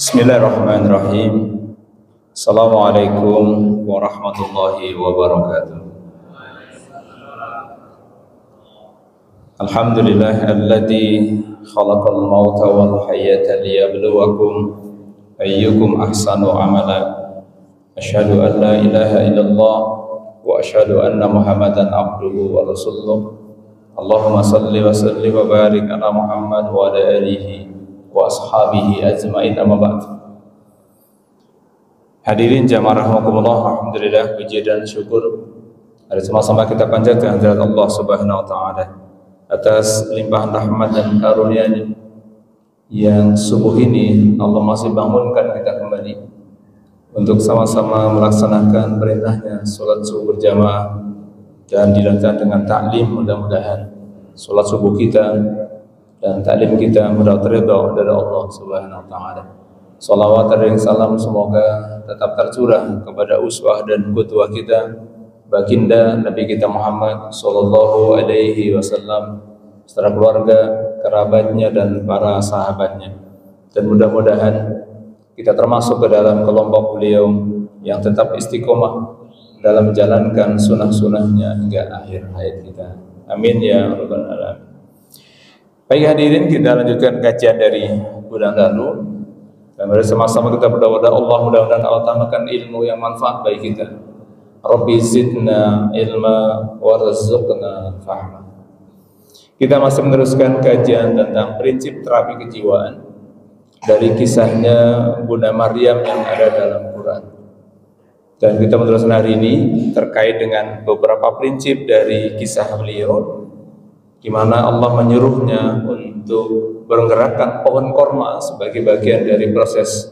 Bismillahirrahmanirrahim. Assalamualaikum warahmatullahi wabarakatuh. Alhamdulillah alladzi khalaqal mauta wal hayata liyabluwakum ayyukum ahsanu amala. Asyhadu an la ilaha illallah wa asyhadu anna Muhammadan abduhu wa rasuluh. Allahumma salli wa sallim wa barik ala Muhammad wa ala alihi wa ashabihi ajma'in, amma ba'd. Hadirin jamaah rahimakumullah, alhamdulillah, puji dan syukur ada sama-sama kita panjatkan kehadirat Allah Subhanahu wa taala atas limpahan rahmat dan karunia-Nya yang subuh ini Allah masih bangunkan kita kembali untuk sama-sama melaksanakan perintahnya salat subuh berjamaah dan dilanjutkan dengan taklim. Mudah-mudahan salat subuh kita dan taklim kita mendapat ridha dari Allah Subhanahu wa taala. Salawat dan salam semoga tetap tercurah kepada uswah dan qudwah kita baginda Nabi kita Muhammad sallallahu alaihi wasallam serta keluarga, kerabatnya dan para sahabatnya. Dan mudah-mudahan kita termasuk ke dalam kelompok beliau yang tetap istiqomah dalam menjalankan sunnah-sunnahnya hingga akhir hayat kita. Amin ya rabbal alamin. Baik hadirin, kita lanjutkan kajian dari bulan lalu dan mari sama-sama kita berdoa kepada Allah, mudah-mudahan Allah tambahkan ilmu yang manfaat bagi kita. Rabbi zidna ilma warzuqna fahma. Kita masih meneruskan kajian tentang prinsip terapi kejiwaan dari kisahnya Bunda Maryam yang ada dalam Quran. Dan kita meneruskan hari ini terkait dengan beberapa prinsip dari kisah beliau, di mana Allah menyuruhnya untuk menggerakkan pohon korma sebagai bagian dari proses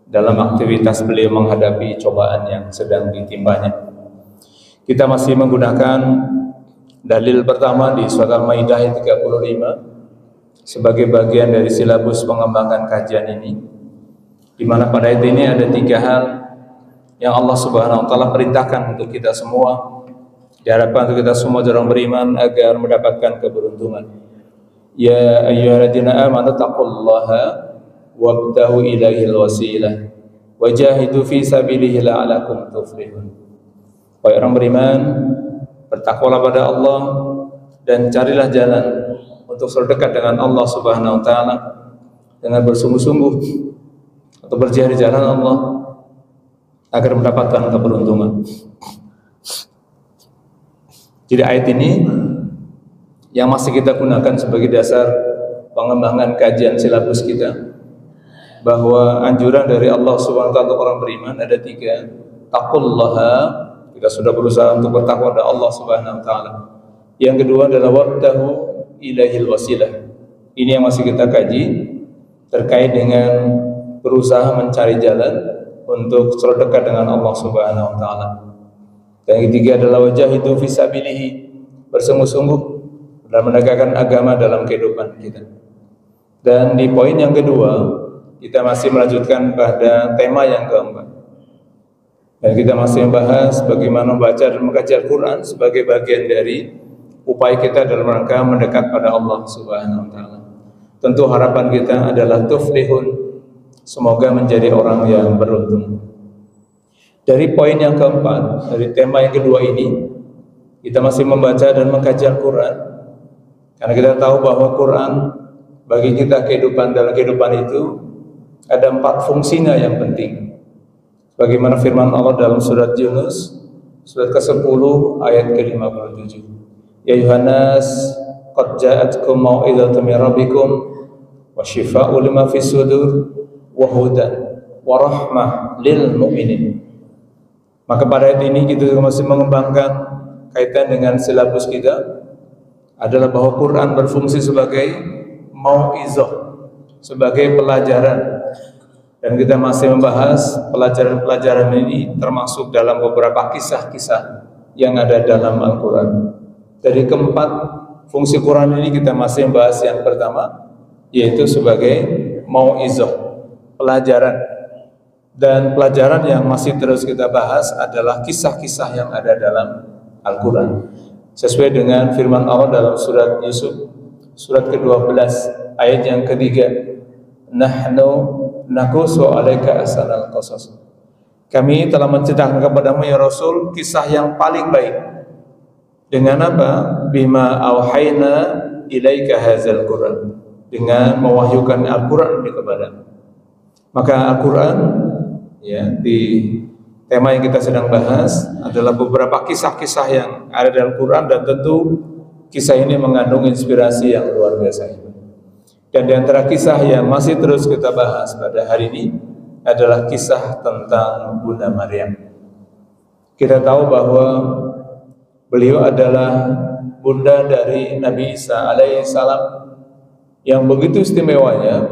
dalam aktivitas beliau menghadapi cobaan yang sedang ditimpanya. Kita masih menggunakan dalil pertama di surat Al-Maidah ayat 35 sebagai bagian dari silabus pengembangan kajian ini, di mana pada ayat ini ada 3 hal yang Allah Subhanahu wa taala perintahkan untuk kita semua, diharapkan untuk kita semua orang beriman agar mendapatkan keberuntungan. Ya ayyuhalladzina amanu taqullaha wabtahu ilaihil wasilah wajahidu fi sabilihi la'alakum tuflihun. Wahai orang beriman, bertakwalah pada Allah dan carilah jalan untuk selalu dekat dengan Allah Subhanahu wa taala dengan bersungguh-sungguh atau berjihad di jalan Allah agar mendapatkan keberuntungan. Jadi ayat ini yang masih kita gunakan sebagai dasar pengembangan kajian silabus kita, bahwa anjuran dari Allah Subhanahu wa taala untuk orang beriman ada 3. Taqullaha, kita sudah berusaha untuk bertakwa kepada Allah Subhanahu wa taala. Yang kedua adalah wabtahu ilaihil wasilah. Ini yang masih kita kaji terkait dengan berusaha mencari jalan untuk selalu dekat dengan Allah Subhanahu wa taala. Dan yang ketiga adalah wajahidu fi sabilihi, bersungguh-sungguh dalam menegakkan agama dalam kehidupan kita. Dan di poin yang kedua, kita masih melanjutkan pada tema yang keempat. Dan kita masih membahas bagaimana membaca dan mengkaji Al-Quran sebagai bagian dari upaya kita dalam rangka mendekat pada Allah Subhanahu wa taala. Tentu harapan kita adalah tuflihun, semoga menjadi orang yang beruntung. Dari poin yang keempat, dari tema yang kedua ini, kita masih membaca dan mengkaji Al-Quran karena kita tahu bahwa Quran bagi kita kehidupan, dalam kehidupan itu ada 4 fungsinya yang penting. Bagaimana firman Allah dalam surat Yunus surat ke-10 ayat ke-57. Ya Yuhanas qad ja'atkum mau'izatun min rabbikum wa shifaa'un lima fis sudur wa hudan wa rahmah lil mu'minin. Maka pada ayat ini kita masih mengembangkan kaitan dengan silabus kita adalah bahwa Quran berfungsi sebagai mau'izah, sebagai pelajaran. Dan kita masih membahas pelajaran-pelajaran ini termasuk dalam beberapa kisah-kisah yang ada dalam Al-Quran. Dari keempat fungsi Quran ini kita masih membahas yang pertama, yaitu sebagai mau'izah, pelajaran. Dan pelajaran yang masih terus kita bahas adalah kisah-kisah yang ada dalam Al-Quran, sesuai dengan firman Allah dalam surat Yusuf surat ke-12 ayat yang ketiga, nahnu naqussu 'alaika ahsanal qasas. Kami telah menceritakan kepadamu ya Rasul kisah yang paling baik. Dengan apa? Bima auhayna ilaika hadzal Qur'an. Dengan mewahyukan Al-Qur'an kepadamu. Maka Al-Qur'an ya, di tema yang kita sedang bahas adalah beberapa kisah-kisah yang ada dalam Al-Qur'an, dan tentu kisah ini mengandung inspirasi yang luar biasa. Dan di antara kisah yang masih terus kita bahas pada hari ini adalah kisah tentang Bunda Maryam. Kita tahu bahwa beliau adalah bunda dari Nabi Isa alaihissalam yang begitu istimewanya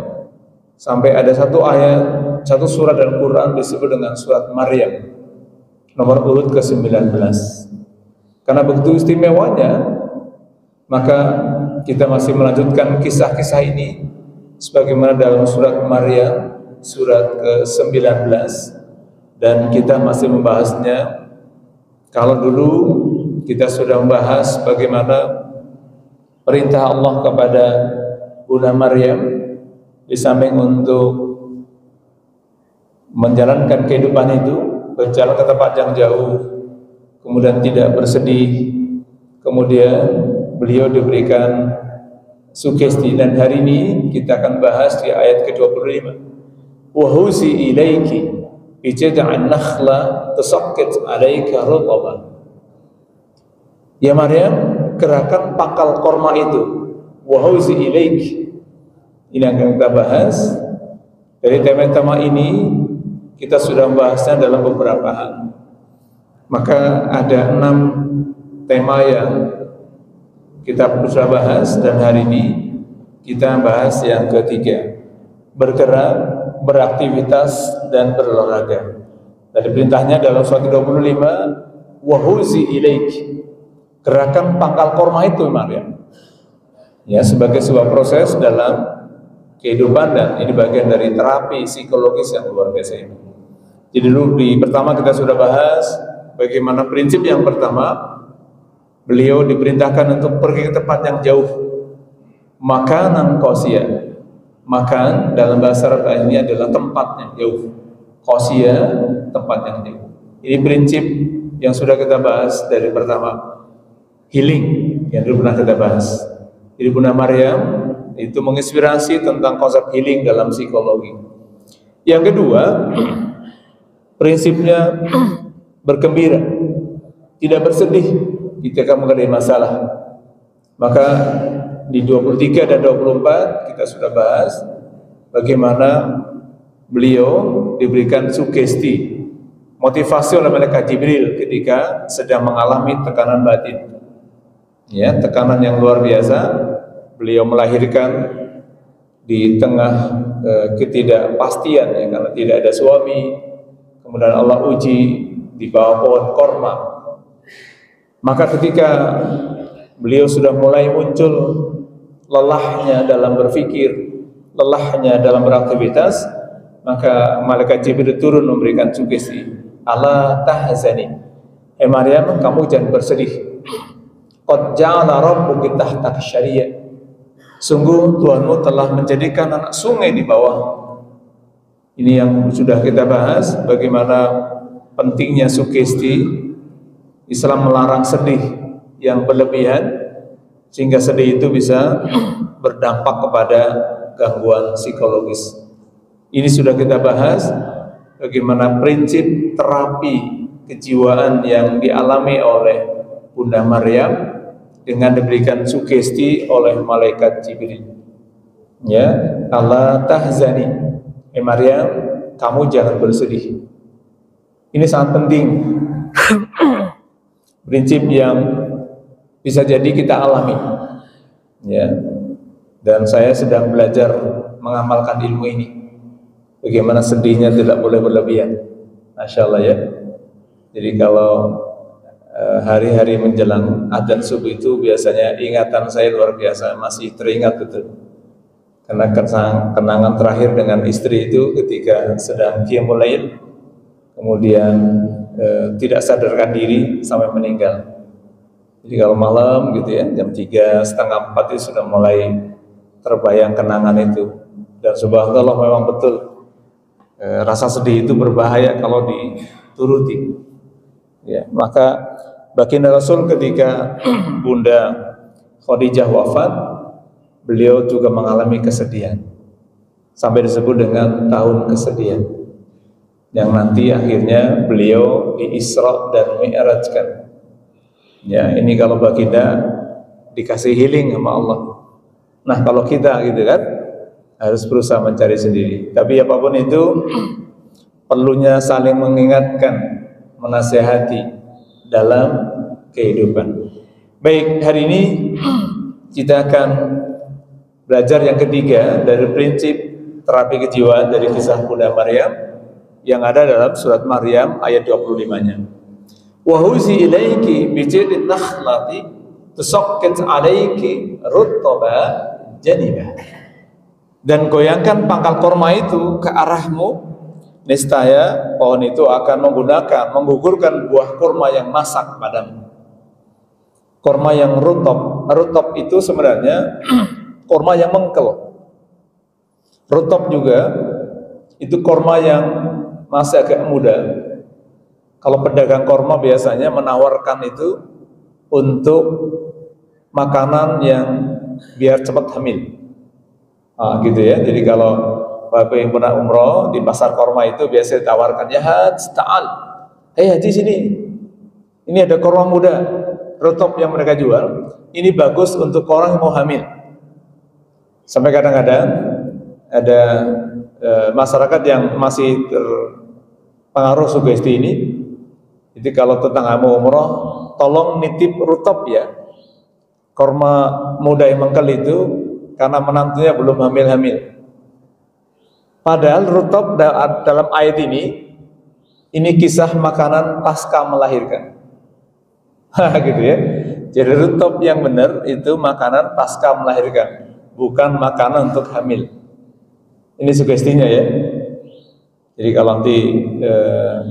sampai ada satu ayat, satu surat dalam Quran disebut dengan surat Maryam nomor urut ke-19. Karena begitu istimewanya, maka kita masih melanjutkan kisah-kisah ini sebagaimana dalam surat Maryam surat ke-19, dan kita masih membahasnya. Kalau dulu kita sudah membahas bagaimana perintah Allah kepada Bunda Maryam di samping untuk menjalankan kehidupan itu, berjalan ke tempat yang jauh, kemudian tidak bersedih, kemudian beliau diberikan sugesti. Dan hari ini kita akan bahas di ayat ke-25. Wa huzi ilaiki bi jad'an nakhla tasaqqat 'alaika rutban. Ya Maryam, gerakan pangkal korma itu. Wa huzi ilaiki. Ini akan kita bahas. Dari tema-tema ini kita sudah membahasnya dalam beberapa hal. Maka ada 6 tema yang kita sudah bahas, dan hari ini kita bahas yang ketiga, bergerak, beraktivitas, dan berolahraga. Dari perintahnya dalam surat 25, wa huzi ilaik, gerakan pangkal korma itu Maryam, ya, sebagai sebuah proses dalam kehidupan, dan ini bagian dari terapi psikologis yang luar biasa ini. Jadi dulu di pertama kita sudah bahas bagaimana prinsip yang pertama, beliau diperintahkan untuk pergi ke tempat yang jauh, makanan qasiyah. Makan dalam bahasa Arab ini adalah tempat yang jauh. Qasiyah, tempat yang jauh. Ini prinsip yang sudah kita bahas dari pertama. Healing yang dulu pernah kita bahas. Jadi Bunda Maryam itu menginspirasi tentang konsep healing dalam psikologi. Yang kedua, prinsipnya bergembira, tidak bersedih ketika menghadapi masalah. Maka di 23 dan 24 kita sudah bahas bagaimana beliau diberikan sugesti, motivasi oleh malaikat Jibril ketika sedang mengalami tekanan batin. Ya, tekanan yang luar biasa. Beliau melahirkan di tengah ketidakpastian, ya, karena tidak ada suami. Kemudian Allah uji di bawah pohon korma. Maka ketika beliau sudah mulai muncul lelahnya dalam berpikir, lelahnya dalam beraktivitas, maka malaikat Jibril turun memberikan sugesti, ala tahzani, Maryam, kamu jangan bersedih, qad ja'ala rabbuki tahtaki syariah, sungguh Tuhanmu telah menjadikan anak sungai di bawah. Ini yang sudah kita bahas, bagaimana pentingnya sugesti. Islam melarang sedih yang berlebihan, sehingga sedih itu bisa berdampak kepada gangguan psikologis. Ini sudah kita bahas bagaimana prinsip terapi kejiwaan yang dialami oleh Bunda Maryam dengan diberikan sugesti oleh malaikat Jibril. Ya, Allah tahzani, Maryam, kamu jangan bersedih. Ini sangat penting. Prinsip yang bisa jadi kita alami, ya. Dan saya sedang belajar mengamalkan ilmu ini. Bagaimana sedihnya tidak boleh berlebihan, Masya Allah, ya. Jadi kalau hari-hari menjelang adzan subuh itu biasanya ingatan saya luar biasa, masih teringat betul. Karena kenangan terakhir dengan istri itu ketika sedang qiyamul lail, kemudian tidak sadarkan diri sampai meninggal. Jadi kalau malam gitu ya, jam 3, setengah 4 itu sudah mulai terbayang kenangan itu. Dan subhanallah memang betul, rasa sedih itu berbahaya kalau dituruti. Ya, maka baginda Rasul ketika Bunda Khadijah wafat, beliau juga mengalami kesedihan. Sampai disebut dengan tahun kesedihan. Yang nanti akhirnya beliau di Isra dan Mi'rajkan. Ya, ini kalau baginda dikasih healing sama Allah. Nah, kalau kita gitu kan harus berusaha mencari sendiri. Tapi apapun itu perlunya saling mengingatkan, menasehati dalam kehidupan. Baik, hari ini kita akan belajar yang ketiga dari prinsip terapi kejiwaan dari kisah Bunda Maryam yang ada dalam surat Maryam ayat 25-nya. Wa huzi ilaiki bi jidin nakhlati tusaqqit alayki ruttaba janibah. Dan goyangkan pangkal korma itu ke arahmu, niscaya pohon itu akan menggugurkan buah korma yang masak padamu. Korma yang rutob itu sebenarnya korma yang mengkel. Rutob juga itu korma yang masih agak muda. Kalau pedagang korma biasanya menawarkan itu untuk makanan yang biar cepat hamil. Gitu ya. Jadi kalau Bapak yang pernah umroh di pasar korma itu biasa ditawarkan, ya Haj, ta'al, haji sini, ini ada korma muda rutop yang mereka jual, ini bagus untuk orang yang mau hamil. Sampai kadang-kadang ada masyarakat yang masih terpengaruh sugesti ini. Jadi kalau tetangga mau umroh, tolong nitip rutop ya, korma muda yang mengkel itu, karena menantunya belum hamil-hamil. Padahal rutop dalam ayat ini kisah makanan pasca melahirkan. Gitu ya. Jadi rutop yang benar itu makanan pasca melahirkan, bukan makanan untuk hamil. Ini sugestinya ya. Jadi kalau nanti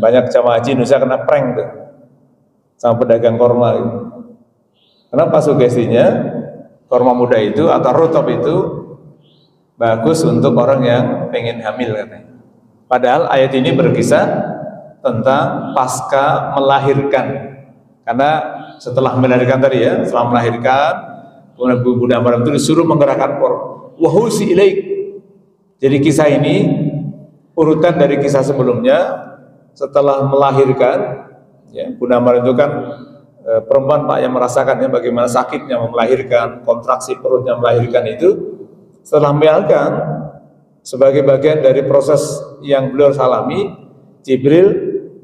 banyak jamaah haji Indonesia kena prank tuh sama pedagang korma gitu. Kenapa sugestinya? Korma muda itu atau rutop itu bagus untuk orang yang pengen hamil katanya. Padahal ayat ini berkisah tentang pasca melahirkan. Karena setelah melahirkan tadi ya, setelah melahirkan Bunda Maryam itu disuruh menggerakkan korma. Wa huzi ilaik. Jadi kisah ini urutan dari kisah sebelumnya. Setelah melahirkan ya, Bunda Maryam itu kan perempuan Pak yang merasakan ya bagaimana sakitnya melahirkan, kontraksi perutnya melahirkan itu. Setelah melahirkan, sebagai bagian dari proses yang beliau alami, Jibril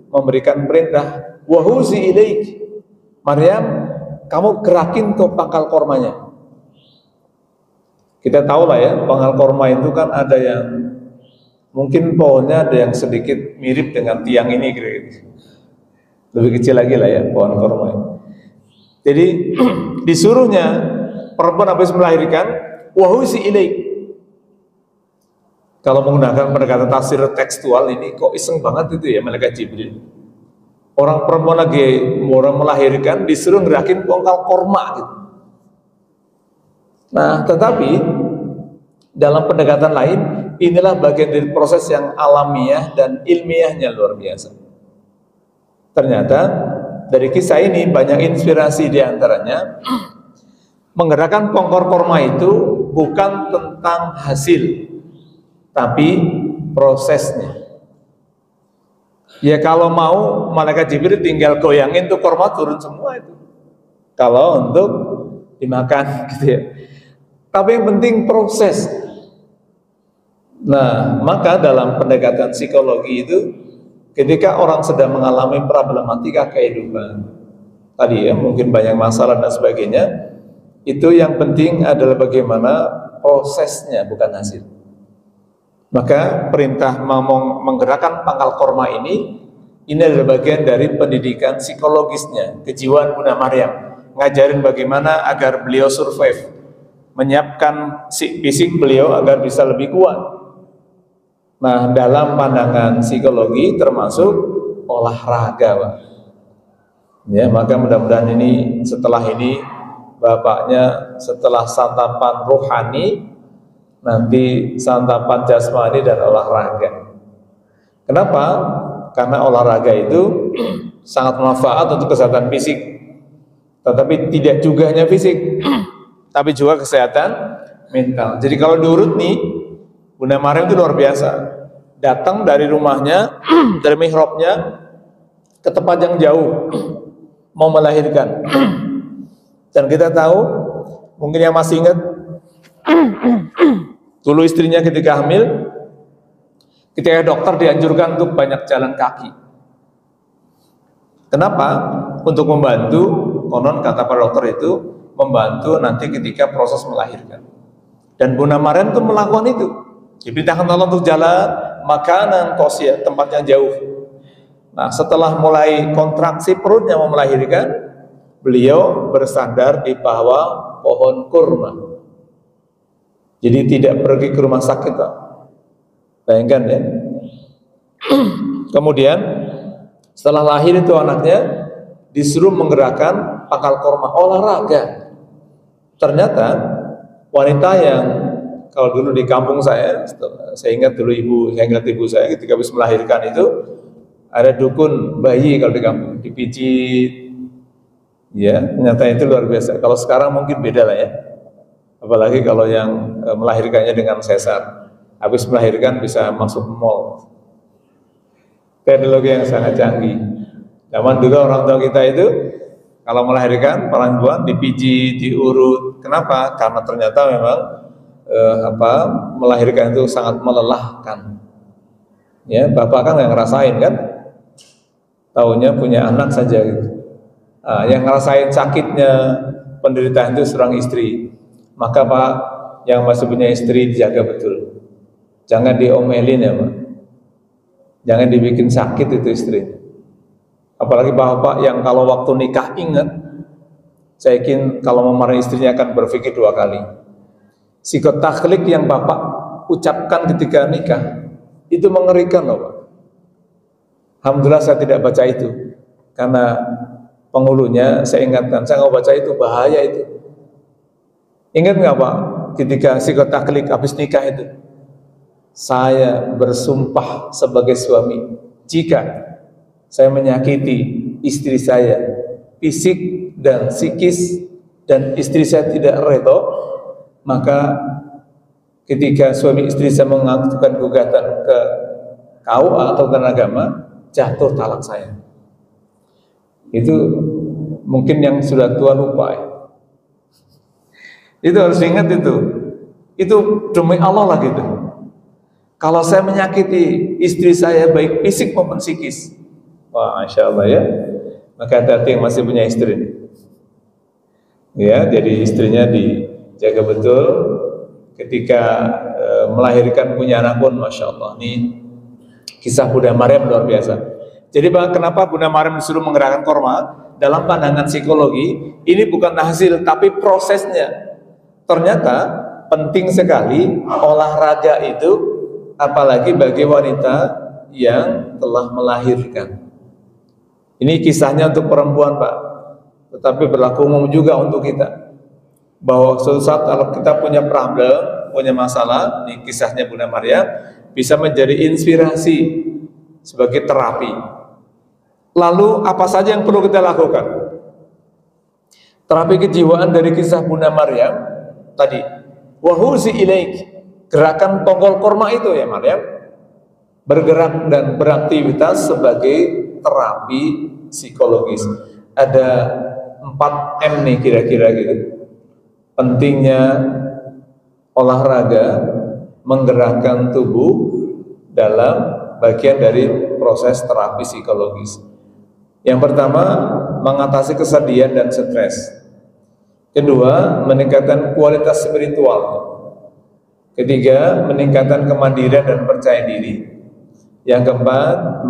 memberikan perintah, wa huzi ilaik, Maryam, kamu gerakin tuh pangkal kormanya. Kita tahu lah ya, pangkal korma itu kan ada yang mungkin pohonnya ada yang sedikit mirip dengan tiang ini kira-kira. Lebih kecil lagi lah ya pohon korma. Jadi disuruhnya perempuan habis melahirkan, wa huzi ilaik. Kalau menggunakan pendekatan tafsir tekstual ini kok iseng banget itu ya malaikat Jibril. Orang perempuan lagi mau melahirkan disuruh ngerakin pangkal korma gitu. Nah, tetapi dalam pendekatan lain inilah bagian dari proses yang alamiah dan ilmiahnya luar biasa. Ternyata dari kisah ini banyak inspirasi diantaranya menggerakkan pongkor korma itu bukan tentang hasil, tapi prosesnya. Ya kalau mau malaikat Jibril tinggal goyangin tuh korma turun semua itu. Kalau untuk dimakan gitu ya. Tapi yang penting proses. Nah, maka dalam pendekatan psikologi itu ketika orang sedang mengalami problematika kehidupan tadi ya, mungkin banyak masalah dan sebagainya, itu yang penting adalah bagaimana prosesnya bukan hasil. Maka perintah menggerakkan pangkal korma ini adalah bagian dari pendidikan psikologisnya, kejiwaan Bunda Maryam, ngajarin bagaimana agar beliau survive, menyiapkan fisik beliau agar bisa lebih kuat. Nah, dalam pandangan psikologi termasuk olahraga, Pak. Ya, maka mudah-mudahan ini setelah ini bapaknya setelah santapan rohani nanti santapan jasmani dan olahraga. Kenapa? Karena olahraga itu sangat bermanfaat untuk kesehatan fisik, tetapi tidak juga hanya fisik, tapi juga kesehatan mental. Jadi kalau diurut nih, Bunda Maryam itu luar biasa. Datang dari rumahnya, dari mihrabnya ke tempat yang jauh, mau melahirkan. Dan kita tahu, mungkin yang masih ingat, dulu istrinya ketika hamil, ketika dokter dianjurkan untuk banyak jalan kaki. Kenapa? Untuk membantu, konon kata para dokter itu, membantu nanti ketika proses melahirkan. Dan Bunda Maryam itu melakukan itu. Diperintahkan Allah untuk jalan makanan qasiyah, tempat yang jauh. Nah, setelah mulai kontraksi perutnya mau melahirkan, beliau bersandar di bawah pohon kurma. Jadi tidak pergi ke rumah sakit. Bayangkan ya. Kemudian setelah lahir itu anaknya disuruh menggerakkan pangkal kurma, olahraga. Ternyata wanita yang kalau dulu di kampung saya ingat dulu saya ingat ibu saya ketika habis melahirkan itu ada dukun bayi kalau di kampung, dipijit. Ya, ternyata itu luar biasa. Kalau sekarang mungkin beda lah ya. Apalagi kalau yang melahirkannya dengan sesar. Habis melahirkan bisa masuk mall. Teknologi yang sangat canggih. Zaman dulu orang tua kita itu kalau melahirkan perempuan dipijit, diurut. Kenapa? Karena ternyata memang melahirkan itu sangat melelahkan. Ya, bapak kan nggak ngerasain kan? Taunya punya anak saja gitu. Yang ngerasain sakitnya penderitaan itu seorang istri. Maka Pak, yang masih punya istri dijaga betul. Jangan diomelin ya Pak. Jangan dibikin sakit itu istri. Apalagi bapak yang kalau waktu nikah ingat, saya yakin kalau memarahi istrinya akan berpikir 2 kali. Sikot takhlik yang bapak ucapkan ketika nikah itu mengerikan loh Pak. Alhamdulillah saya tidak baca itu karena penghulunya saya ingatkan, saya nggak baca itu, bahaya itu. Ingat nggak Pak, ketika sikot takhlik habis nikah itu, saya bersumpah sebagai suami, jika saya menyakiti istri saya, fisik dan psikis, dan istri saya tidak redha, maka ketika suami istri saya mengajukan gugatan ke KUA atau ke agama, jatuh talak saya. Itu mungkin yang sudah tua lupa ya. Itu harus ingat itu. Itu demi Allah lah gitu. Kalau saya menyakiti istri saya baik fisik maupun psikis, wah Masya Allah ya. Maka hati-hati yang masih punya istri. Ya, jadi istrinya dijaga betul. Ketika melahirkan punya anak pun Masya Allah. Ini kisah Bunda Maryam luar biasa. Jadi kenapa Bunda Maryam disuruh menggerakkan korma? Dalam pandangan psikologi, ini bukan hasil tapi prosesnya. Ternyata penting sekali olahraga itu, apalagi bagi wanita yang telah melahirkan. Ini kisahnya untuk perempuan Pak, tetapi berlaku umum juga untuk kita. Bahwa suatu saat kalau kita punya problem, punya masalah, ini kisahnya Bunda Maryam, bisa menjadi inspirasi sebagai terapi. Lalu apa saja yang perlu kita lakukan? Terapi kejiwaan dari kisah Bunda Maryam tadi, wahuzi ilaik, gerakan tongkol korma itu ya Maryam, bergerak dan beraktivitas sebagai terapi psikologis. Ada 4M nih kira-kira gitu. Pentingnya olahraga, menggerakkan tubuh dalam bagian dari proses terapi psikologis. Yang pertama, mengatasi kesedihan dan stres. Kedua, meningkatkan kualitas spiritual. Ketiga, meningkatkan kemandirian dan percaya diri. Yang keempat,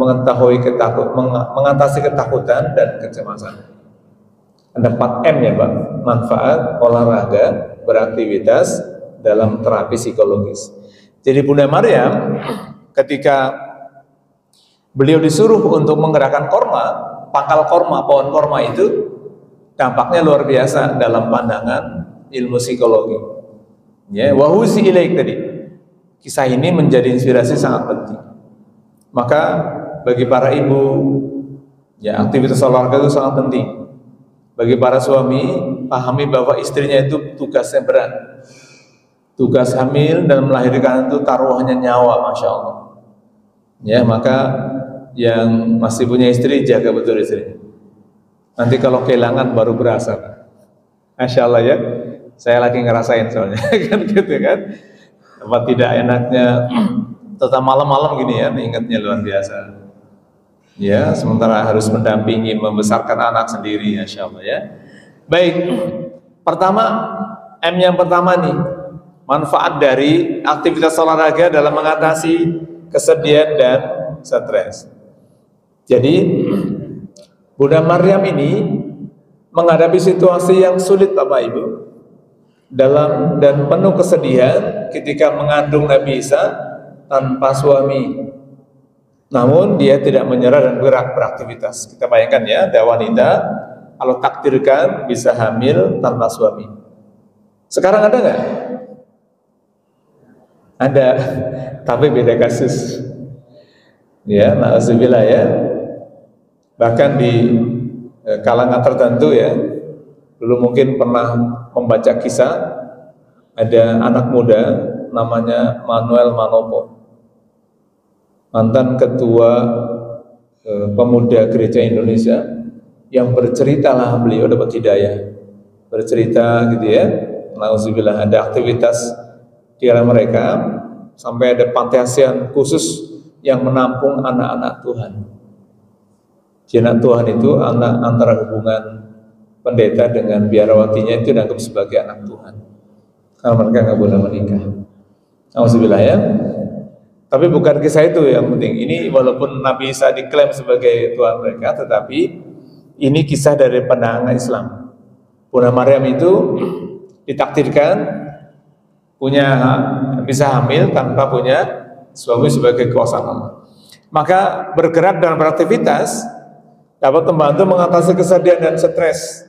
mengatasi ketakutan dan kecemasan. Ada 4M ya Pak, manfaat olahraga, beraktivitas dalam terapi psikologis. Jadi Bunda Maryam ketika beliau disuruh untuk menggerakkan korma, pangkal korma, pohon korma itu dampaknya luar biasa dalam pandangan ilmu psikologi. Ya, wahuzi ilaik tadi. Kisah ini menjadi inspirasi sangat penting. Maka bagi para ibu, ya aktivitas olahraga itu sangat penting. Bagi para suami, pahami bahwa istrinya itu tugasnya berat. Tugas hamil dan melahirkan itu taruhannya nyawa, masya Allah. Ya, maka yang masih punya istri, jaga betul istri. Nanti kalau kehilangan baru berasa, masya Allah ya. Saya lagi ngerasain soalnya, kan gitu kan. Apa tidak enaknya, tetap malam-malam gini ya, ingatnya luar biasa. Ya, sementara harus mendampingi, membesarkan anak sendiri, masya Allah ya. Baik, pertama, M yang pertama nih, manfaat dari aktivitas olahraga dalam mengatasi kesedihan dan stres. Jadi Bunda Maryam ini menghadapi situasi yang sulit Bapak Ibu dalam dan penuh kesedihan ketika mengandung Nabi Isa tanpa suami. Namun dia tidak menyerah dan beraktivitas. Kita bayangkan ya, ada wanita kalau takdirkan bisa hamil tanpa suami. Sekarang ada nggak? Ada, tapi beda kasus. Ya, na'udzubillah ya. Bahkan di kalangan tertentu ya, dulu mungkin pernah membaca kisah ada anak muda namanya Manuel Manopo, mantan ketua pemuda gereja Indonesia, yang berceritalah beliau dapat hidayah, bercerita gitu ya, na'udzubillah, ada aktivitas di dalam mereka sampai ada panti asuhan khusus yang menampung anak-anak Tuhan. Anak Tuhan itu anak antara hubungan pendeta dengan biarawatinya itu dianggap sebagai anak Tuhan karena mereka nggak boleh menikah. Alhamdulillah ya. Tapi bukan kisah itu yang penting. Ini walaupun Nabi Isa diklaim sebagai Tuhan mereka, tetapi ini kisah dari pandangan Islam. Bunda Maryam itu ditakdirkan bisa hamil tanpa punya suami sebagai kekuasaan Allah. Maka bergerak dan beraktivitas dapat membantu mengatasi kesedihan dan stres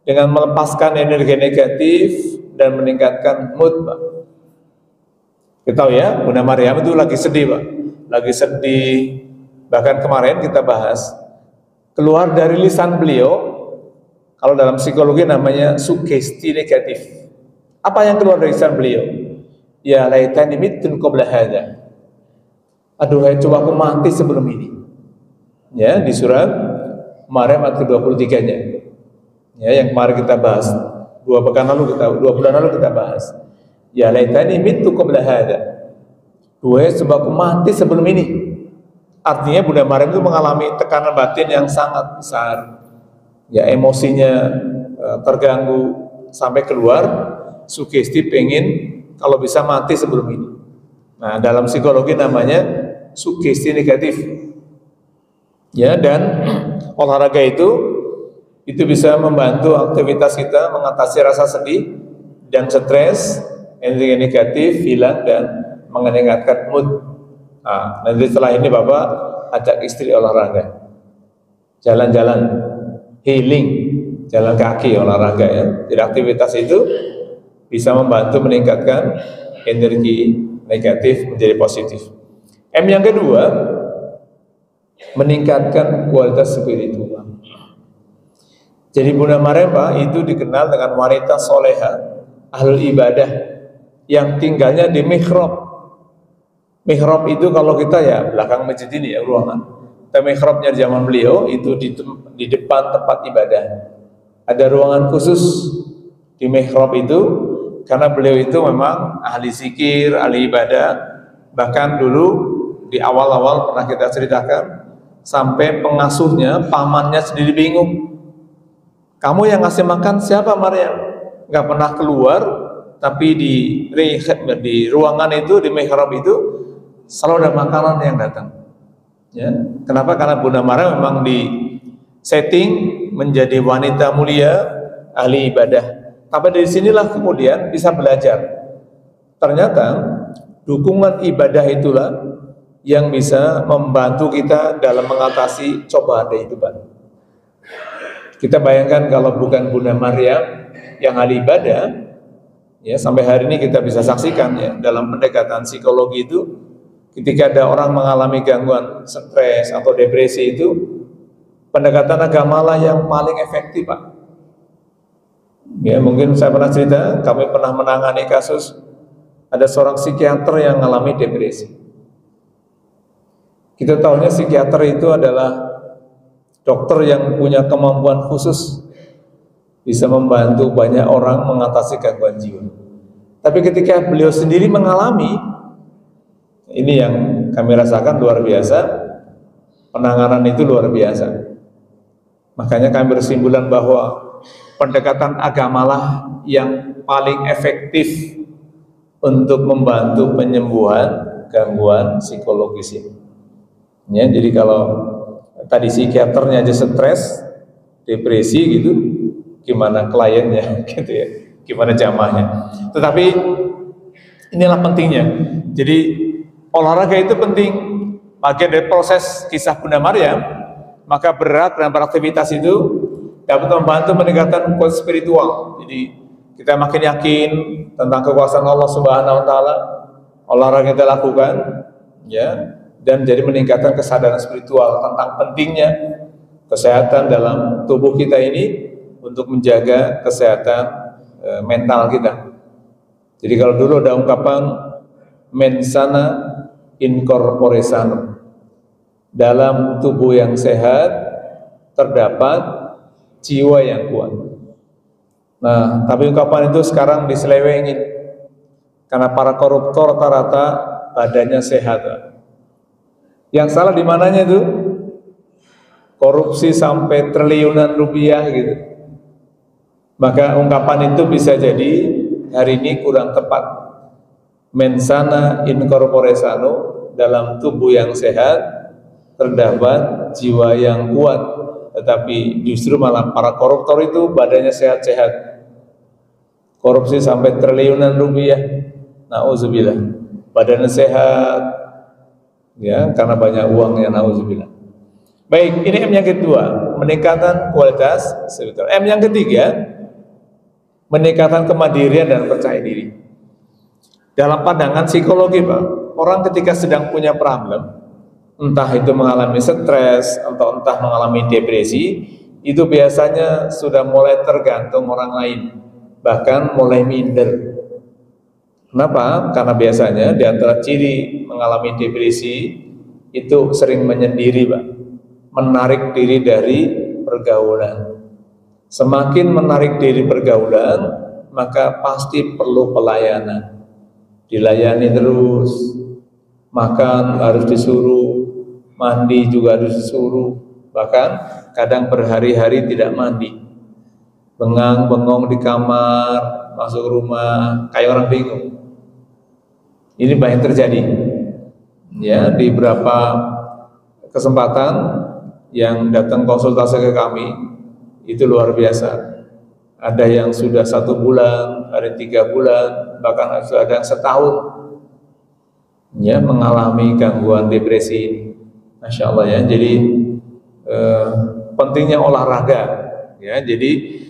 dengan melepaskan energi negatif dan meningkatkan mood, Pak. Kita tahu ya, Bunda Maryam itu lagi sedih, Pak. Lagi sedih. Bahkan kemarin kita bahas keluar dari lisan beliau, kalau dalam psikologi namanya sugesti negatif. Apa yang keluar dari lisan beliau? Ya laitani mitun qabla hadza. Aduh, coba aku mati sebelum ini. Ya, di surat Maryam ayat ke-23-nya. Ya, yang kemarin kita bahas. 2 bulan lalu kita bahas. Ya laitani mitun qabla hadza. Coba aku mati sebelum ini. Artinya Bunda Maryam itu mengalami tekanan batin yang sangat besar. Ya, emosinya terganggu sampai keluar sugesti pengen kalau bisa mati sebelum ini. Nah, dalam psikologi namanya sugesti negatif. Ya, dan olahraga itu bisa membantu aktivitas kita mengatasi rasa sedih dan stres, energi negatif hilang dan meningkatkan mood. Nah, nanti setelah ini Bapak ajak istri olahraga, jalan-jalan, healing, jalan kaki, olahraga ya. Jadi aktivitas itu bisa membantu meningkatkan energi negatif menjadi positif. M yang kedua, meningkatkan kualitas spiritual. Jadi Bunda Maryam Pak itu dikenal dengan wanita soleha, ahlul ibadah, yang tinggalnya di mihrab. Mihrab itu kalau kita ya belakang masjid ini ya ruangan. Tapi mihrabnya zaman beliau itu di depan tempat ibadah. Ada ruangan khusus di mihrab itu karena beliau itu memang ahli zikir, ahli ibadah. Bahkan dulu di awal-awal pernah kita ceritakan sampai pengasuhnya, pamannya sendiri bingung. Kamu yang ngasih makan siapa Maryam? Gak pernah keluar, tapi di ruangan itu, di mihrab itu selalu ada makanan yang datang. Ya, kenapa? Karena Bunda Maryam memang di setting menjadi wanita mulia, ahli ibadah. Tapi dari sinilah kemudian bisa belajar. Ternyata dukungan ibadah itulah yang bisa membantu kita dalam mengatasi cobaan kehidupan. Kita bayangkan kalau bukan Bunda Maryam yang ahli ibadah, ya sampai hari ini kita bisa saksikan ya dalam pendekatan psikologi itu ketika ada orang mengalami gangguan stres atau depresi itu, pendekatan agama lah yang paling efektif, Pak. Ya, mungkin saya pernah cerita, kami pernah menangani kasus ada seorang psikiater yang mengalami depresi. Kita tahunya psikiater itu adalah dokter yang punya kemampuan khusus, bisa membantu banyak orang mengatasi gangguan jiwa. Tapi ketika beliau sendiri mengalami, ini yang kami rasakan luar biasa, penanganan itu luar biasa. Makanya kami berkesimpulan bahwa pendekatan agamalah yang paling efektif untuk membantu penyembuhan gangguan psikologis ini. Ya, jadi kalau tadi psikiaternya aja stres, depresi gitu, gimana kliennya gitu ya, gimana jamaahnya. Tetapi inilah pentingnya. Jadi olahraga itu penting, bagian dari proses kisah Bunda Maryam. Maka berat dan beraktivitas itu dapat membantu meningkatkan kualitas spiritual. Jadi kita makin yakin tentang kekuasaan Allah Subhanahu Wa Taala. Olahraga kita lakukan, ya, dan jadi meningkatkan kesadaran spiritual tentang pentingnya kesehatan dalam tubuh kita ini untuk menjaga kesehatan mental kita. Jadi kalau dulu ada ungkapan mens sana in corpore sano, dalam tubuh yang sehat terdapat jiwa yang kuat. Nah, tapi ungkapan itu sekarang diselewengin karena para koruptor rata-rata badannya sehat. Yang salah di mananya itu? Korupsi sampai triliunan rupiah gitu. Maka ungkapan itu bisa jadi hari ini kurang tepat. Mens sana in corpore sano, dalam tubuh yang sehat terdapat jiwa yang kuat. Tetapi justru malah para koruptor itu badannya sehat-sehat. Korupsi sampai triliunan rupiah. Nauzubillah. Badannya sehat, ya, karena banyak uangnya, nauzubillah. Baik, ini M yang kedua, meningkatkan kualitas spiritual. M yang ketiga, meningkatkan kemandirian dan percaya diri. Dalam pandangan psikologi, Pak, orang ketika sedang punya problem, entah itu mengalami stres atau entah mengalami depresi, itu biasanya sudah mulai tergantung orang lain, bahkan mulai minder. Kenapa? Karena biasanya di antara ciri mengalami depresi itu sering menyendiri, Pak. Menarik diri dari pergaulan. Semakin menarik diri pergaulan, maka pasti perlu pelayanan. Dilayani terus, makan harus disuruh, mandi juga harus disuruh, bahkan kadang berhari-hari tidak mandi. Bengang-bengong di kamar, masuk rumah, kayak orang bingung. Ini banyak terjadi, ya, di beberapa kesempatan yang datang konsultasi ke kami itu luar biasa. Ada yang sudah 1 bulan, ada 3 bulan, bahkan ada yang setahun, ya, mengalami gangguan depresi ini. Masya Allah, ya. Jadi pentingnya olahraga, ya. Jadi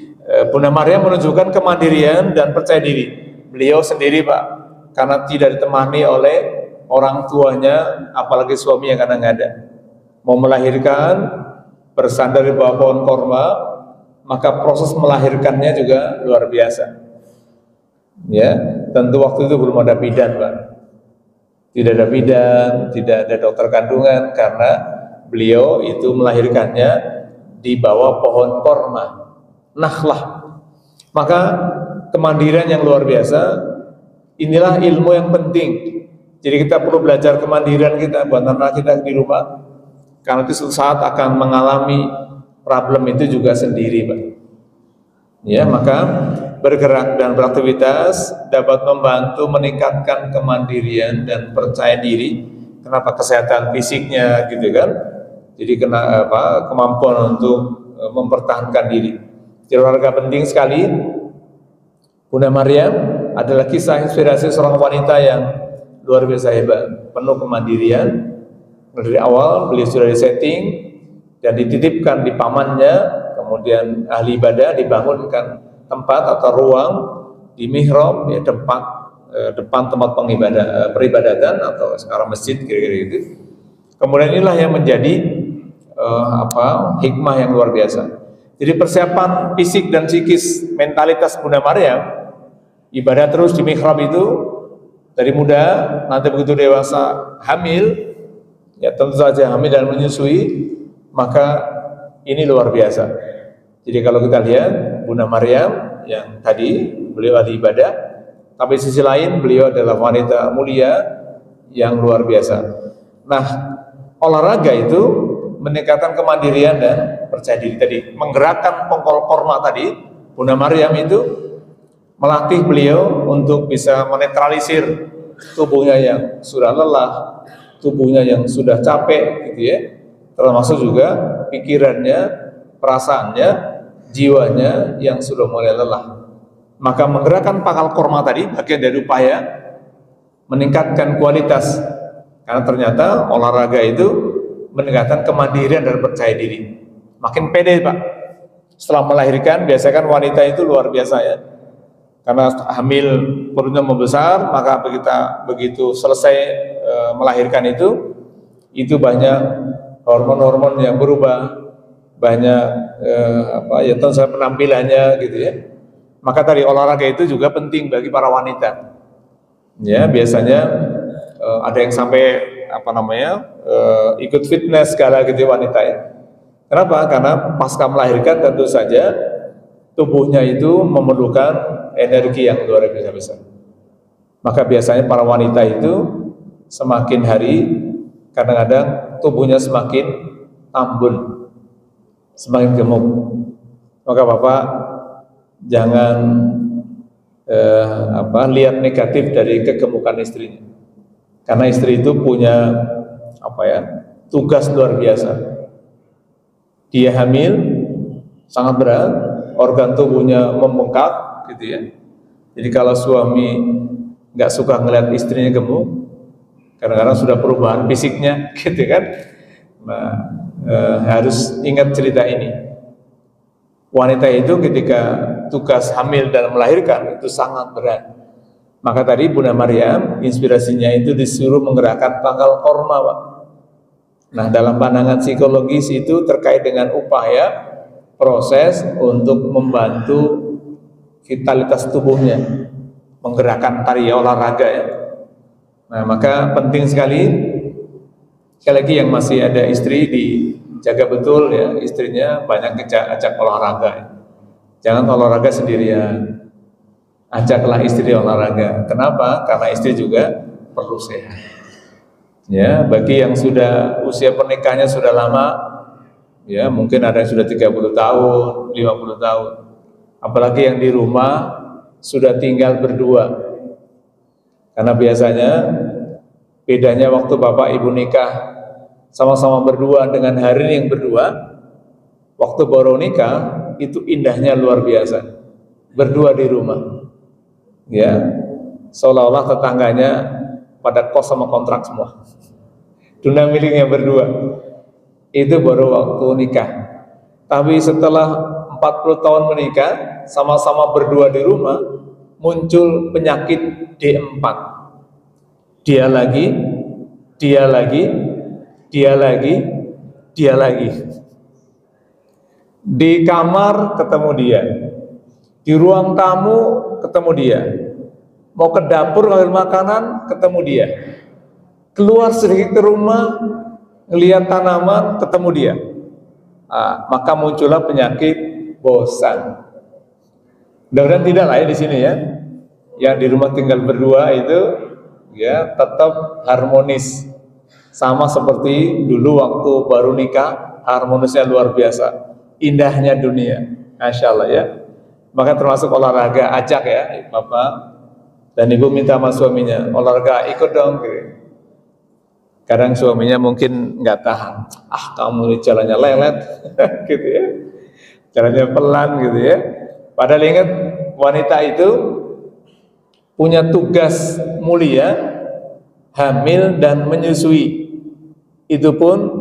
Bunda Maryam menunjukkan kemandirian dan percaya diri. Beliau sendiri, Pak, karena tidak ditemani oleh orang tuanya, apalagi suami yang kadang ada. Mau melahirkan, bersandar di bawah pohon korma, maka proses melahirkannya juga luar biasa. Ya, tentu waktu itu belum ada bidan, Pak. Tidak ada bidan, tidak ada dokter kandungan, karena beliau itu melahirkannya di bawah pohon korma, nakhlah. Maka kemandirian yang luar biasa, inilah ilmu yang penting. Jadi kita perlu belajar kemandirian kita buat anak kita di rumah, karena itu suatu saat akan mengalami problem itu juga sendiri, Pak. Ya, maka bergerak dan beraktivitas dapat membantu meningkatkan kemandirian dan percaya diri. Kenapa? Kesehatan fisiknya, gitu kan? Jadi kemampuan untuk mempertahankan diri. Jadi olahraga penting sekali. Bunda Maryam adalah kisah inspirasi seorang wanita yang luar biasa hebat, penuh kemandirian. Dari awal beliau sudah disetting dan dititipkan di pamannya, kemudian ahli ibadah dibangunkan tempat atau ruang di mihrab, ya, tempat depan tempat peribadatan atau sekarang masjid kira-kira gitu. Kemudian inilah yang menjadi hikmah yang luar biasa. Jadi persiapan fisik dan psikis mentalitas Bunda Maryam, ibadah terus di mihrab itu dari muda, nanti begitu dewasa hamil, ya tentu saja hamil dan menyusui, maka ini luar biasa. Jadi kalau kita lihat Bunda Maryam yang tadi beliau ahli ibadah, tapi sisi lain beliau adalah wanita mulia yang luar biasa. Nah, olahraga itu meningkatkan kemandirian dan percaya diri tadi, menggerakkan pongkol korma tadi. Bunda Maryam itu melatih beliau untuk bisa menetralisir tubuhnya yang sudah lelah, tubuhnya yang sudah capek gitu ya, termasuk juga pikirannya, perasaannya, jiwanya yang sudah mulai lelah. Maka menggerakkan pangkal korma tadi bagian dari upaya meningkatkan kualitas, karena ternyata olahraga itu meningkatkan kemandirian dan percaya diri. Makin pede Pak. Setelah melahirkan, biasanya kan wanita itu luar biasa ya. Karena hamil perutnya membesar, maka begitu selesai melahirkan itu banyak hormon-hormon yang berubah, banyak tentu saja penampilannya gitu ya. Maka tadi olahraga itu juga penting bagi para wanita. Ya, biasanya ada yang sampai ikut fitness segala gitu wanita ya. Kenapa? Karena pasca melahirkan tentu saja tubuhnya itu memerlukan energi yang luar biasa besar. Maka biasanya para wanita itu semakin hari kadang-kadang tubuhnya semakin tambun, semakin gemuk. Maka Bapak jangan lihat negatif dari kegemukan istrinya. Karena istri itu punya tugas luar biasa. Dia hamil sangat berat, organ tubuhnya membengkak gitu ya. Jadi kalau suami nggak suka ngeliat istrinya gemuk, kadang-kadang sudah perubahan fisiknya gitu kan. Nah, harus ingat cerita ini. Wanita itu ketika tugas hamil dan melahirkan itu sangat berat. Maka tadi Bunda Maryam inspirasinya itu disuruh menggerakkan pangkal korma Pak. Nah, dalam pandangan psikologis itu terkait dengan upaya proses untuk membantu vitalitas tubuhnya, menggerakkan tari olahraga ya. Nah, maka penting sekali lagi yang masih ada istri dijaga betul ya, istrinya banyak ajak olahraga ya. Jangan olahraga sendirian. Ajaklah istri olahraga. Kenapa? Karena istri juga perlu sehat. Ya, bagi yang sudah usia pernikahannya sudah lama, ya mungkin ada yang sudah 30 tahun, 50 tahun. Apalagi yang di rumah sudah tinggal berdua. Karena biasanya bedanya waktu bapak ibu nikah sama-sama berdua dengan hari ini yang berdua, waktu baru nikah itu indahnya luar biasa. Berdua di rumah. Ya, seolah-olah tetangganya pada kos sama kontrak semua. Dunia miliknya berdua. Itu baru waktu nikah. Tapi setelah 40 tahun menikah, sama-sama berdua di rumah, muncul penyakit D4. Dia lagi, dia lagi, dia lagi, dia lagi. Di kamar ketemu dia. Di ruang tamu ketemu dia. Mau ke dapur ngambil makanan ketemu dia. Keluar sedikit ke rumah ngelihat tanaman ketemu dia. Maka muncullah penyakit bosan. Mudah-mudahan tidak lah ya di sini ya. Yang di rumah tinggal berdua itu ya tetap harmonis. Sama seperti dulu waktu baru nikah, harmonisnya luar biasa. Indahnya dunia. Masya Allah ya. Maka termasuk olahraga, ajak ya Bapak dan Ibu minta sama suaminya, olahraga ikut dong gitu. Kadang suaminya mungkin nggak tahan, kamu ini jalannya lelet gitu ya, jalannya pelan gitu ya. Padahal ingat wanita itu punya tugas mulia, hamil dan menyusui. Itu pun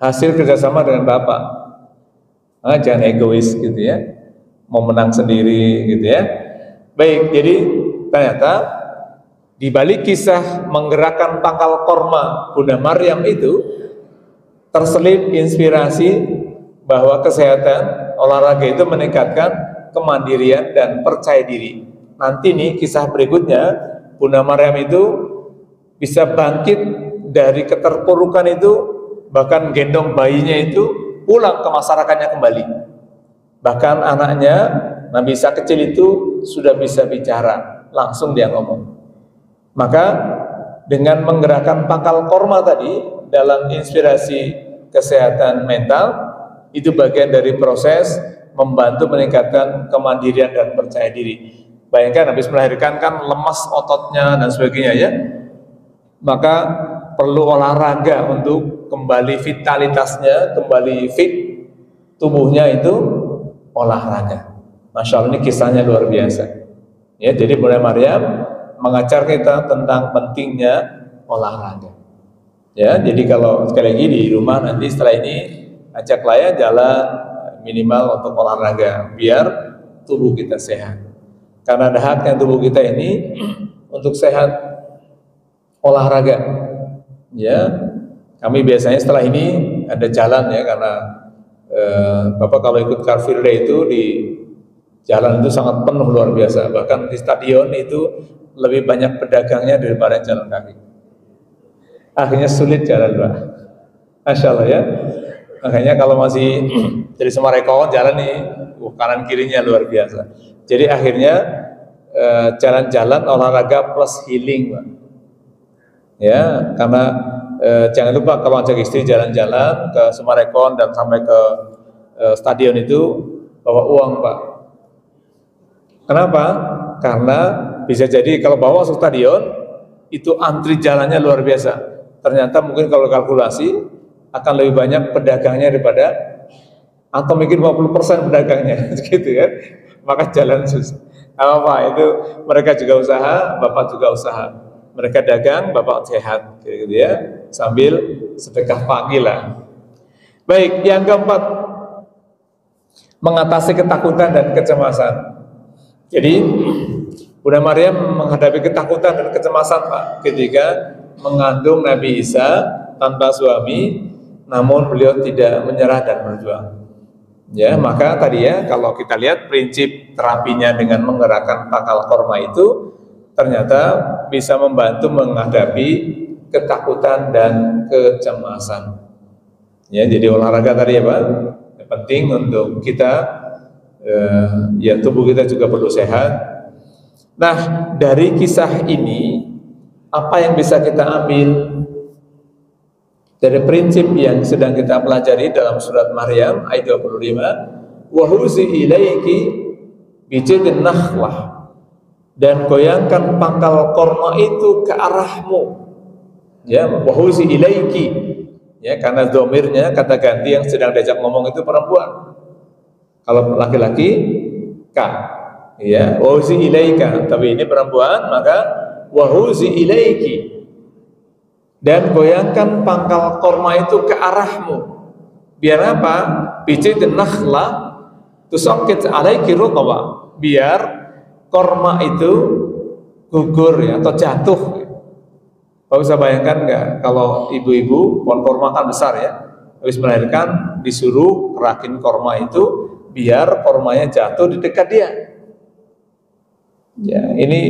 hasil kerjasama dengan Bapak. Jangan egois gitu ya, mau menang sendiri gitu ya. Baik, jadi ternyata Di balik kisah menggerakkan pangkal korma Bunda Maryam itu terselip inspirasi bahwa kesehatan olahraga itu meningkatkan kemandirian dan percaya diri. Nanti nih kisah berikutnya, Bunda Maryam itu bisa bangkit dari keterpurukan itu, bahkan gendong bayinya itu pulang ke masyarakatnya kembali. Bahkan anaknya Nabi Isa kecil itu sudah bisa bicara, langsung dia ngomong. Maka dengan menggerakkan pangkal korma tadi dalam inspirasi kesehatan mental, itu bagian dari proses membantu meningkatkan kemandirian dan percaya diri. Bayangkan habis melahirkan kan lemas ototnya dan sebagainya ya, maka perlu olahraga untuk kembali vitalitasnya, kembali fit tubuhnya, itu olahraga. Masya Allah, ini kisahnya luar biasa ya. Jadi Bunda Maryam mengajar kita tentang pentingnya olahraga ya. Jadi kalau sekali lagi di rumah nanti setelah ini ajaklah ya jalan minimal untuk olahraga biar tubuh kita sehat, karena ada haknya tubuh kita ini untuk sehat olahraga ya. Kami biasanya setelah ini ada jalan ya, karena Bapak kalau ikut Car Free Day itu di jalan itu sangat penuh luar biasa, bahkan di stadion itu lebih banyak pedagangnya daripada jalan kaki. Akhirnya sulit jalan, Pak. Masya Allah ya. Makanya kalau masih dari Sumarekon jalan nih, kanan kirinya luar biasa. Jadi akhirnya jalan-jalan olahraga plus healing, Pak. Ya, karena jangan lupa kalau ajak istri jalan-jalan ke Sumarekon dan sampai ke stadion itu bawa uang, Pak. Kenapa? Karena bisa jadi kalau bawa ke stadion itu antri jalannya luar biasa. Ternyata mungkin kalau kalkulasi akan lebih banyak pedagangnya daripada, atau mungkin 50% pedagangnya gitu ya. Maka jalan susah. Apa itu, mereka juga usaha, Bapak juga usaha. Mereka dagang, Bapak sehat gitu ya. Sambil sedekah pagi lah. Baik, yang keempat, mengatasi ketakutan dan kecemasan. Jadi Bunda Maryam menghadapi ketakutan dan kecemasan, Pak, ketika mengandung Nabi Isa tanpa suami, namun beliau tidak menyerah dan berjuang. Ya, maka tadi ya, kalau kita lihat prinsip terapinya dengan menggerakkan pangkal korma itu ternyata bisa membantu menghadapi ketakutan dan kecemasan. Ya, jadi olahraga tadi ya, Pak, penting untuk kita ya, tubuh kita juga perlu sehat. Nah, dari kisah ini apa yang bisa kita ambil dari prinsip yang sedang kita pelajari dalam surat Maryam ayat 25, wa huzi ilaiki bijidin nakhlah, dan goyangkan pangkal korma itu ke arahmu ya, wa huzi ilaiki ya, karena domirnya kata ganti yang sedang diajak ngomong itu perempuan, kalau laki-laki ka ya, wa huzi ilaika, tapi ini perempuan, maka wa huzi ilaiki, dan goyangkan pangkal korma itu ke arahmu. Biar apa? Bijidin nakhla tusaqqit alaiki rutaba, biar korma itu gugur ya, atau jatuh. Kau bisa bayangkan nggak kalau ibu-ibu, pohon korma kan besar ya, habis melahirkan disuruh kerakin korma itu biar kormanya jatuh di dekat dia. Ya, ini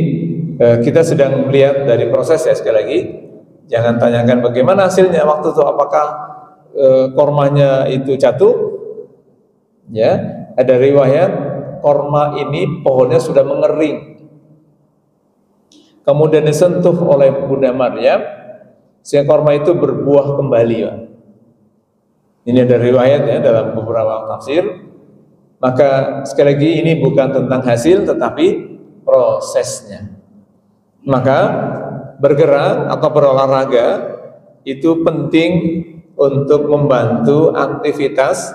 kita sedang melihat dari proses ya, sekali lagi. Jangan tanyakan bagaimana hasilnya waktu itu, apakah kormanya itu jatuh. Ya, ada riwayat korma ini pohonnya sudah mengering, kemudian disentuh oleh Bunda Maryam sehingga korma itu berbuah kembali. Ya. Ini ada riwayat ya dalam beberapa tafsir. Maka sekali lagi ini bukan tentang hasil tetapi prosesnya. Maka bergerak atau berolahraga itu penting untuk membantu aktivitas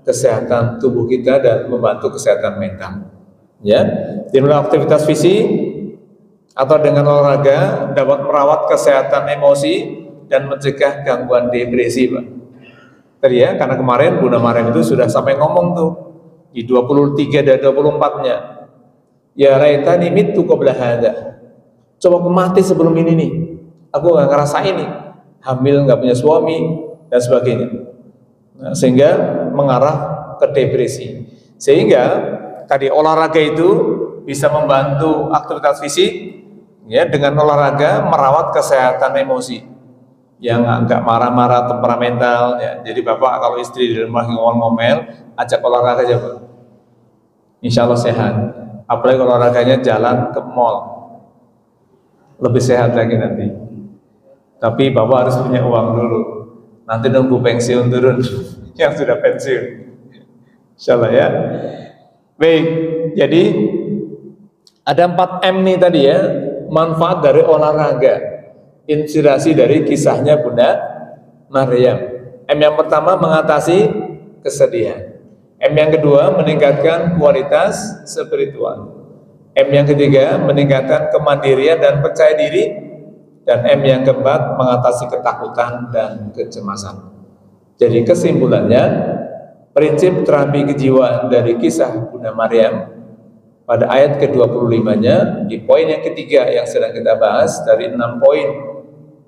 kesehatan tubuh kita dan membantu kesehatan mental. Ya, dengan aktivitas fisik atau dengan olahraga dapat merawat kesehatan emosi dan mencegah gangguan depresi, Pak. Tadi ya, karena kemarin Bunda Maryam itu sudah sampai ngomong tuh di 23 dan 24-nya. Ya laitani mittu qabla hadza. Coba aku mati sebelum ini nih, aku nggak ngerasain nih, hamil nggak punya suami dan sebagainya. Nah, sehingga mengarah ke depresi. Sehingga tadi olahraga itu bisa membantu aktivitas fisik, ya, dengan olahraga merawat kesehatan emosi. Yang nggak marah-marah, temperamental, ya. Jadi bapak kalau istri di rumah ngomel-ngomel, ajak olahraga aja, Pak. Insya Allah sehat. Apalagi olahraganya jalan ke mall, lebih sehat lagi nanti. Tapi bapak harus punya uang dulu. Nanti nunggu pensiun turun yang sudah pensiun. Insya Allah ya. Baik, jadi ada 4M nih tadi ya, manfaat dari olahraga. Inspirasi dari kisahnya Bunda Maryam. M yang pertama mengatasi kesedihan. M yang kedua meningkatkan kualitas spiritual. M yang ketiga meningkatkan kemandirian dan percaya diri. Dan M yang keempat mengatasi ketakutan dan kecemasan. Jadi kesimpulannya, prinsip terapi kejiwaan dari kisah Bunda Maryam pada ayat ke-25-nya di poin yang ketiga yang sedang kita bahas dari 6 poin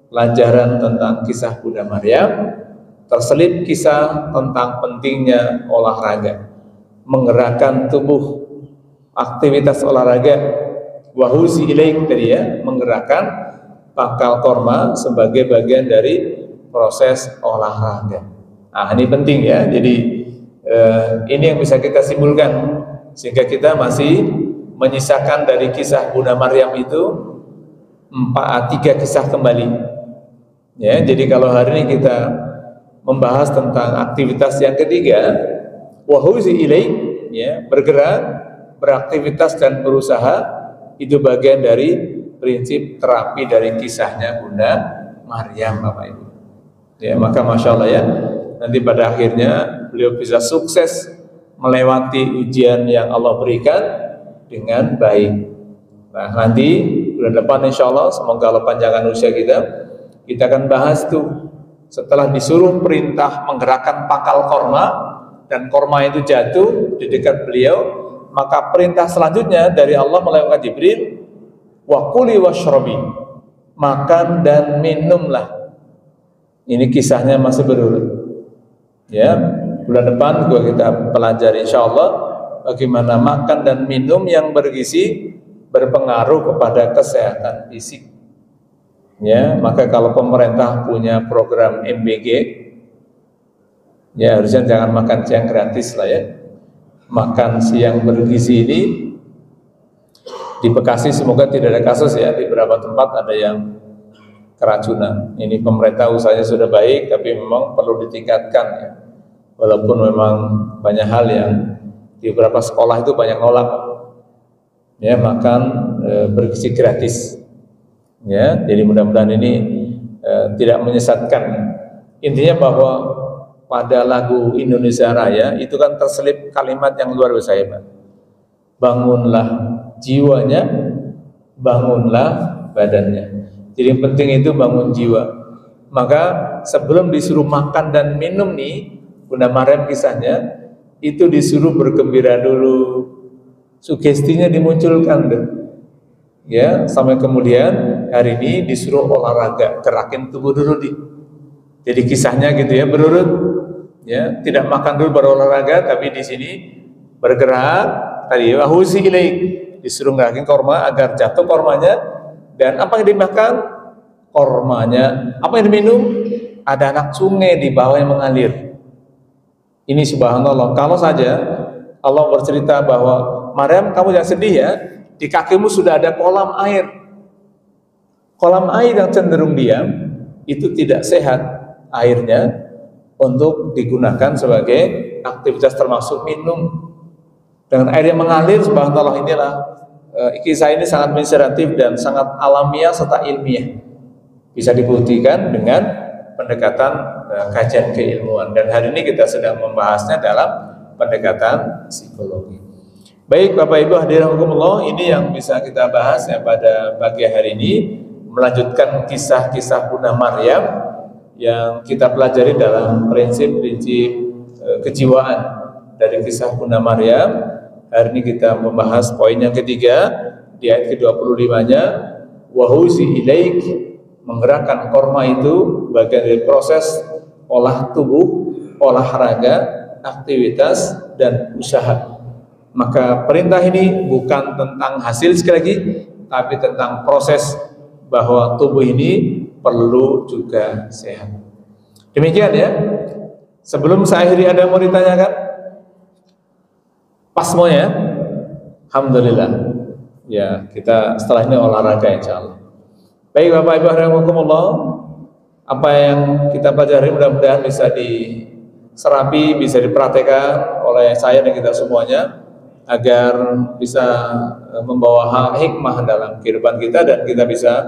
pelajaran tentang kisah Bunda Maryam, terselip kisah tentang pentingnya olahraga, menggerakkan tubuh, aktivitas olahraga, wahuzi ilaik tadi ya, menggerakkan pangkal korma sebagai bagian dari proses olahraga. Nah, ini penting ya. Jadi ini yang bisa kita simpulkan sehingga kita masih menyisakan dari kisah Bunda Maryam itu 3 kisah kembali. Ya, jadi kalau hari ini kita membahas tentang aktivitas yang ketiga, wahuzi ilaik, ya, bergerak, beraktivitas dan berusaha, itu bagian dari prinsip terapi dari kisahnya Bunda Maryam, Bapak Ibu. Ya, maka Masya Allah ya, nanti pada akhirnya beliau bisa sukses melewati ujian yang Allah berikan dengan baik. Nah, nanti bulan depan Insya Allah, semoga Allah panjangkan usia kita akan bahas tuh setelah disuruh perintah menggerakkan pangkal korma dan korma itu jatuh di dekat beliau, maka perintah selanjutnya dari Allah melalui Jibril, wa kuli washrabi, makan dan minumlah. Ini kisahnya masih berurut. Ya, bulan depan juga kita pelajari Insya Allah bagaimana makan dan minum yang bergizi berpengaruh kepada kesehatan fisik. Ya, maka kalau pemerintah punya program MBG, ya harusnya jangan makan siang gratis lah ya. Makan siang bergizi ini di Bekasi semoga tidak ada kasus ya, di beberapa tempat ada yang keracunan. Ini pemerintah usahanya sudah baik, tapi memang perlu ditingkatkan ya. Walaupun memang banyak hal yang di beberapa sekolah itu banyak nolak ya, makan bergizi gratis. Ya, jadi mudah-mudahan ini tidak menyesatkan. Intinya bahwa pada lagu Indonesia Raya itu kan terselip kalimat yang luar biasa hebat. Bangunlah jiwanya, bangunlah badannya. Jadi yang penting itu bangun jiwa. Maka sebelum disuruh makan dan minum nih, Bunda Maryam kisahnya itu disuruh bergembira dulu. Sugestinya dimunculkan deh. Ya, sampai kemudian hari ini disuruh olahraga, gerakin tubuh dulu di. Jadi kisahnya gitu ya, berurut. Ya, tidak makan dulu baru olahraga, tapi di sini bergerak tadi wahuzi ilaik, disuruh gerakin korma agar jatuh kormanya, dan apa yang dimakan? Kormanya. Apa yang diminum? Ada anak sungai di bawah yang mengalir. Ini subhanallah. Kalau saja Allah bercerita bahwa Maryam, kamu jangan sedih ya, di kakimu sudah ada kolam air. Kolam air yang cenderung diam itu tidak sehat airnya untuk digunakan sebagai aktivitas termasuk minum. Dengan air yang mengalir, subhanallah, inilah kisah ini sangat inspiratif dan sangat alamiah serta ilmiah. Bisa dibuktikan dengan pendekatan kajian keilmuan, dan hari ini kita sedang membahasnya dalam pendekatan psikologi. Baik Bapak Ibu hadirin rahimakumullah, ini yang bisa kita bahas ya pada pagi hari ini, melanjutkan kisah-kisah Bunda Maryam yang kita pelajari dalam prinsip-prinsip kejiwaan dari kisah Bunda Maryam. Hari ini kita membahas poin yang ketiga di ayat ke-25-nya, wa huzi ilaik, menggerakkan korma itu bagian dari proses olah tubuh, olahraga, aktivitas dan usaha. Maka perintah ini bukan tentang hasil sekali lagi, tapi tentang proses bahwa tubuh ini perlu juga sehat. Demikian ya. Sebelum saya akhiri, ada yang mau ditanyakan? Pas semuanya? Alhamdulillah. Ya, kita setelah ini olahraga insyaallah. Baik Bapak Ibu rahimakumullah, apa yang kita pelajari mudah-mudahan bisa diserapi, bisa dipraktekkan oleh saya dan kita semuanya, agar bisa membawa hikmah dalam kehidupan kita dan kita bisa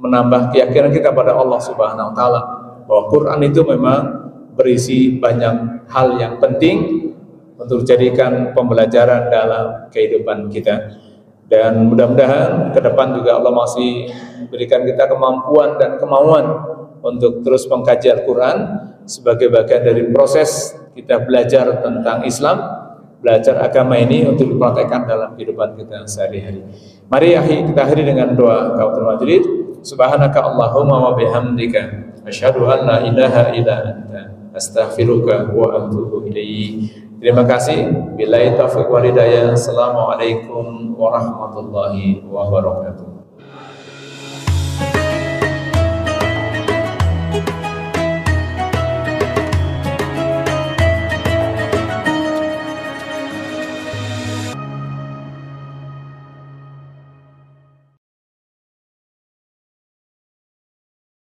menambah keyakinan kita pada Allah Subhanahu wa taala bahwa Quran itu memang berisi banyak hal yang penting untuk dijadikan pembelajaran dalam kehidupan kita. Dan mudah-mudahan ke depan juga Allah masih berikan kita kemampuan dan kemauan untuk terus mengkaji Al-Quran sebagai bagian dari proses kita belajar tentang Islam, belajar agama ini untuk dipraktekkan dalam kehidupan kita sehari-hari. Mari kita akhiri dengan doa kafaratul majlis. Subhanaka Allahumma wa bihamdika asyhadu an la ilaha illa anta astaghfiruka wa atubu ilaik. Terima kasih. Billahi taufiq wal hidayah. Assalamualaikum warahmatullahi wabarakatuh.